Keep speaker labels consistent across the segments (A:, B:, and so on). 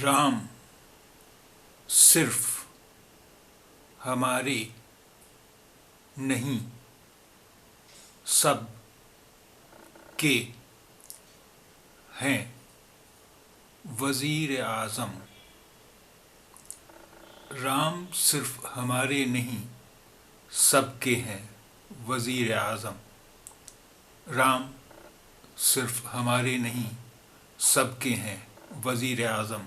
A: رام صرف ہمارے نہیں سب کے ہیں وزیر اعظم۔ رام صرف ہمارے نہیں سب کے ہیں وزیر اعظم۔ رام صرف ہمارے نہیں سب کے ہیں وزیر اعظم۔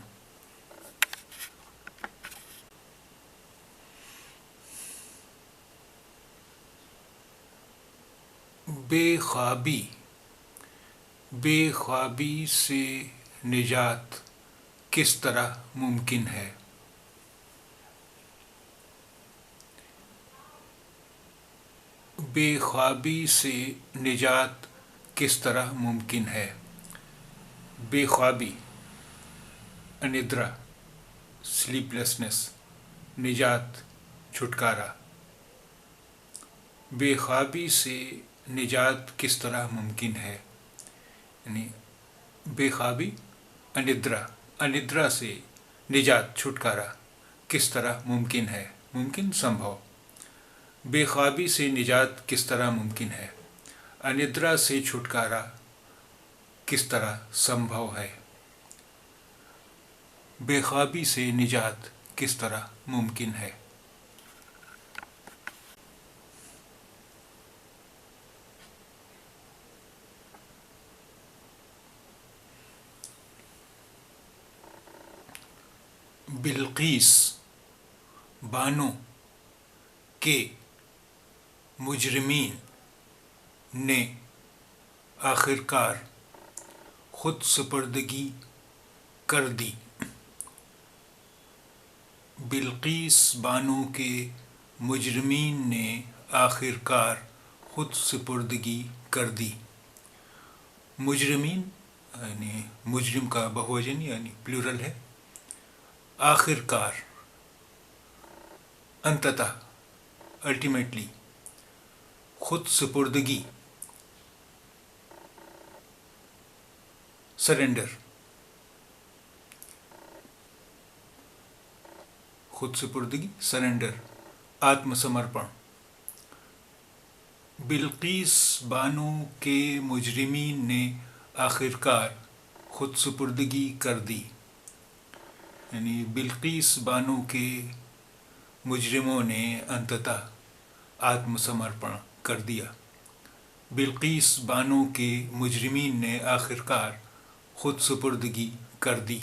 A: بے خوابی سے نجات کس طرح ممکن ہے؟ بے خوابی سے نجات کس طرح ممکن ہے؟ بے خوابی، اندرا، سلیپ لیسنس، نجات، چھٹکارا۔ بے خوابی سے نجات کس طرح ممکن ہے؟ یعنی بے خوابی، اندرا سے نجات، چھٹکارا کس طرح ممکن ہے؟ ممکن، سمبھو۔ بے خوابی سے نجات کس طرح ممکن ہے؟ اندرا سے چھٹکارا کس طرح سمبھو ہے؟ بے خوابی سے نجات کس طرح ممکن ہے؟ بلقیس بانو کے مجرمین نے آخرکار خود سپردگی کر دی۔ بلقیس بانو کے مجرمین نے آخرکار خود سپردگی کر دی۔ مجرمین یعنی مجرم کا بہوجن یعنی پلورل ہے۔ آخرکار، انتتہ، الٹیمیٹلی، خود سپردگی، سرنڈر، خود سپردگی، سرنڈر، آتم سمرپن۔ بلقیس بانو کے مجرمین نے آخرکار خود سپردگی کر دی۔ یعنی بلقیس بانو کے مجرموں نے انتتہ آتم سمرپن کر دیا۔ بلقیس بانو کے مجرمین نے آخرکار خود سپردگی کر دی۔